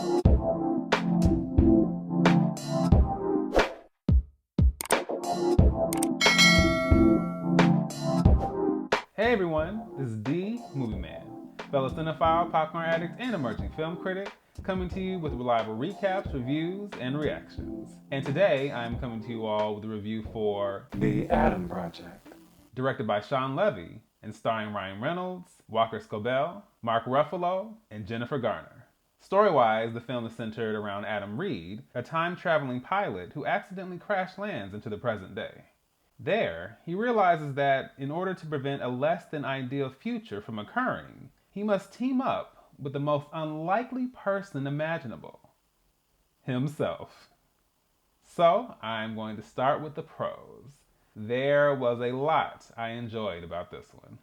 Hey everyone, this is D, Movieman, fellow cinephile, popcorn addict, and emerging film critic, coming to you with reliable recaps, reviews, and reactions. And today, I'm coming to you all with a review for The Adam Project, directed by Shawn Levy, and starring Ryan Reynolds, Walker Scobell, Mark Ruffalo, and Jennifer Garner. Story-wise, the film is centered around Adam Reed, a time-traveling pilot who accidentally crash lands into the present day. There, he realizes that in order to prevent a less than ideal future from occurring, he must team up with the most unlikely person imaginable, himself. So, I'm going to start with the pros. There was a lot I enjoyed about this one.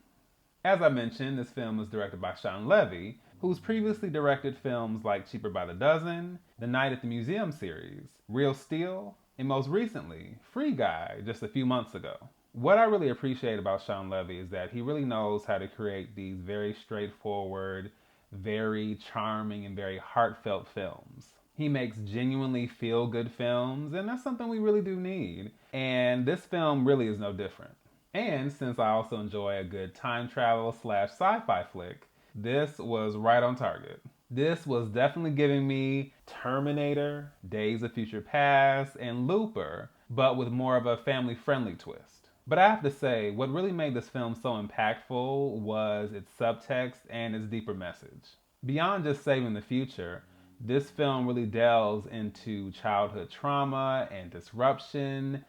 As I mentioned, this film was directed by Shawn Levy, who's previously directed films like Cheaper by the Dozen, the Night at the Museum series, Real Steel, and most recently, Free Guy just a few months ago. What I really appreciate about Shawn Levy is that he really knows how to create these very straightforward, very charming, and very heartfelt films. He makes genuinely feel-good films, and that's something we really do need. And this film really is no different. And since I also enjoy a good time travel / sci-fi flick, this was right on target. This was definitely giving me Terminator, Days of Future Past, and Looper, but with more of a family-friendly twist. But I have to say, what really made this film so impactful was its subtext and its deeper message. Beyond just saving the future, this film really delves into childhood trauma and disruption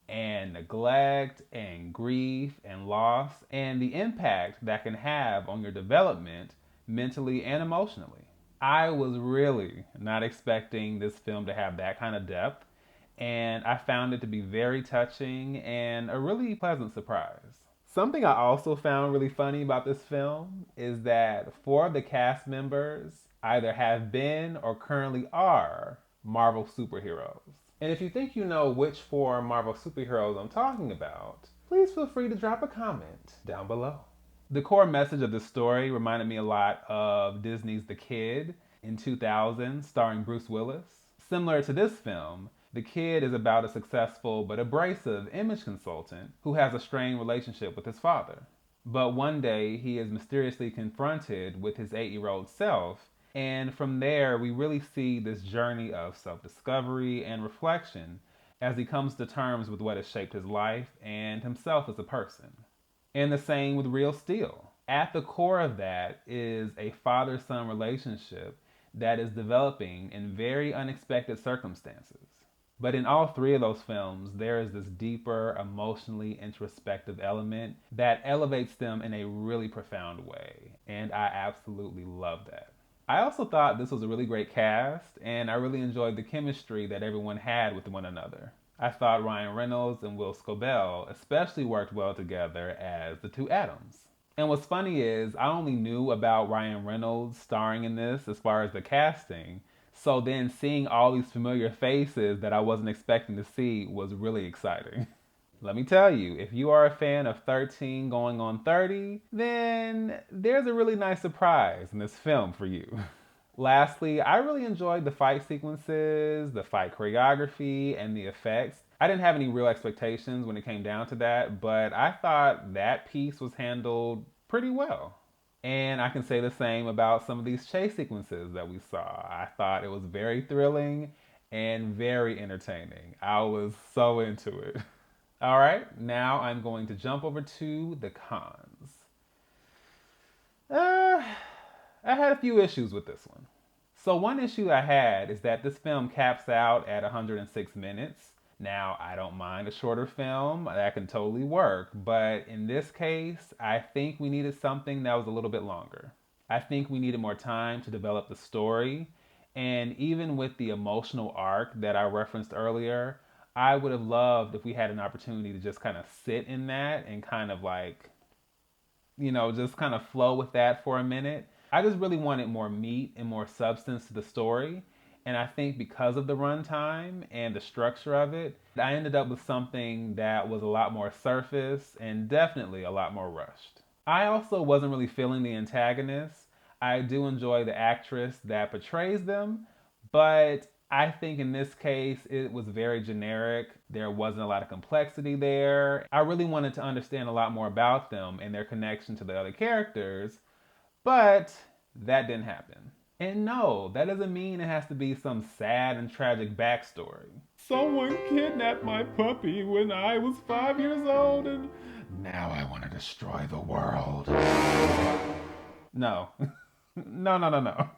and neglect and grief and loss and the impact that can have on your development mentally and emotionally. I was really not expecting this film to have that kind of depth, and I found it to be very touching and a really pleasant surprise. Something I also found really funny about this film is that 4 of the cast members either have been or currently are Marvel superheroes. And if you think you know which 4 Marvel superheroes I'm talking about, please feel free to drop a comment down below. The core message of the story reminded me a lot of Disney's The Kid in 2000, starring Bruce Willis. Similar to this film, The Kid is about a successful but abrasive image consultant who has a strained relationship with his father. But one day, he is mysteriously confronted with his 8-year-old self, and from there, we really see this journey of self-discovery and reflection as he comes to terms with what has shaped his life and himself as a person. And the same with Real Steel. At the core of that is a father-son relationship that is developing in very unexpected circumstances. But in all 3 of those films, there is this deeper, emotionally introspective element that elevates them in a really profound way. And I absolutely love that. I also thought this was a really great cast, and I really enjoyed the chemistry that everyone had with one another. I thought Ryan Reynolds and Will Scobell especially worked well together as the 2 Adams. And what's funny is I only knew about Ryan Reynolds starring in this as far as the casting, so then seeing all these familiar faces that I wasn't expecting to see was really exciting. Let me tell you, if you are a fan of 13 going on 30, then there's a really nice surprise in this film for you. Lastly, I really enjoyed the fight sequences, the fight choreography, and the effects. I didn't have any real expectations when it came down to that, but I thought that piece was handled pretty well. And I can say the same about some of these chase sequences that we saw. I thought it was very thrilling and very entertaining. I was so into it. All right, now I'm going to jump over to the cons. I had a few issues with this one. So one issue I had is that this film caps out at 106 minutes. Now, I don't mind a shorter film, that can totally work, but in this case, I think we needed something that was a little bit longer. I think we needed more time to develop the story, and even with the emotional arc that I referenced earlier, I would have loved if we had an opportunity to just kind of sit in that and kind of just kind of flow with that for a minute. I just really wanted more meat and more substance to the story. And I think because of the runtime and the structure of it, I ended up with something that was a lot more surface and definitely a lot more rushed. I also wasn't really feeling the antagonists. I do enjoy the actress that portrays them, But I think in this case, it was very generic. There wasn't a lot of complexity there. I really wanted to understand a lot more about them and their connection to the other characters, but that didn't happen. And no, that doesn't mean it has to be some sad and tragic backstory. Someone kidnapped my puppy when I was 5 years old and now I want to destroy the world. No. No.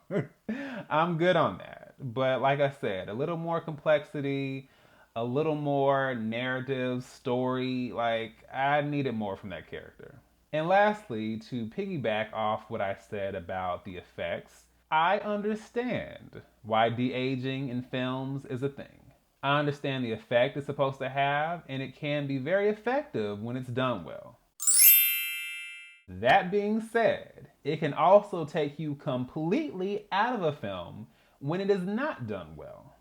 I'm good on that. But like I said, a little more complexity, a little more narrative, story. Like, I needed more from that character. And lastly, to piggyback off what I said about the effects, I understand why de-aging in films is a thing. I understand the effect it's supposed to have, and it can be very effective when it's done well. That being said, it can also take you completely out of a film when it is not done well.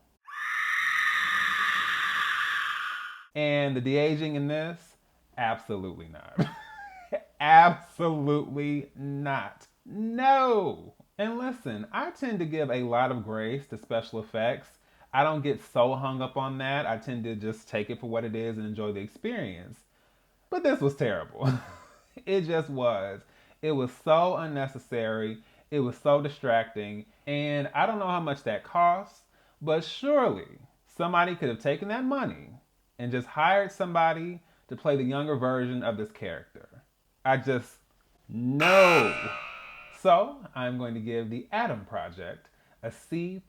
And the de-aging in this? Absolutely not. Absolutely not. No! And listen, I tend to give a lot of grace to special effects. I don't get so hung up on that. I tend to just take it for what it is and enjoy the experience. But this was terrible. It just was. It was so unnecessary. It was so distracting. And I don't know how much that costs, but surely somebody could have taken that money and just hired somebody to play the younger version of this character. I just, no. So I'm going to give the Adam Project a C+.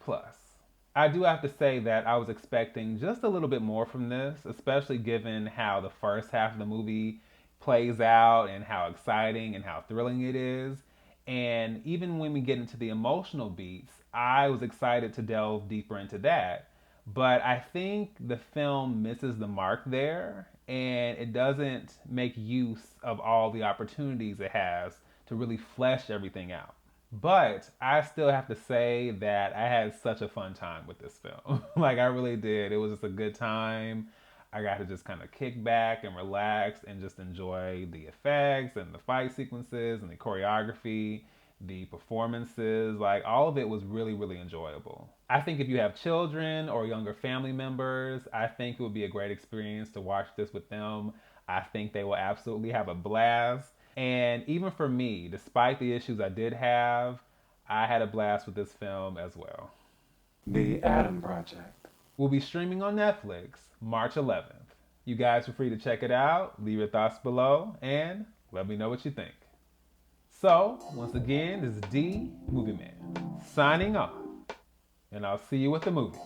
I do have to say that I was expecting just a little bit more from this, especially given how the first half of the movie plays out and how exciting and how thrilling it is. And even when we get into the emotional beats, I was excited to delve deeper into that. But I think the film misses the mark there, and it doesn't make use of all the opportunities it has to really flesh everything out. But I still have to say that I had such a fun time with this film. Like, I really did. It was just a good time. I got to just kind of kick back and relax and just enjoy the effects and the fight sequences and the choreography, the performances. Like, all of it was really, really enjoyable. I think if you have children or younger family members, I think it would be a great experience to watch this with them. I think they will absolutely have a blast. And even for me, despite the issues I did have, I had a blast with this film as well. The Adam Project will be streaming on Netflix March 11th. You guys are free to check it out, leave your thoughts below, and let me know what you think. So, once again, this is D Movieman signing off, and I'll see you at the movies.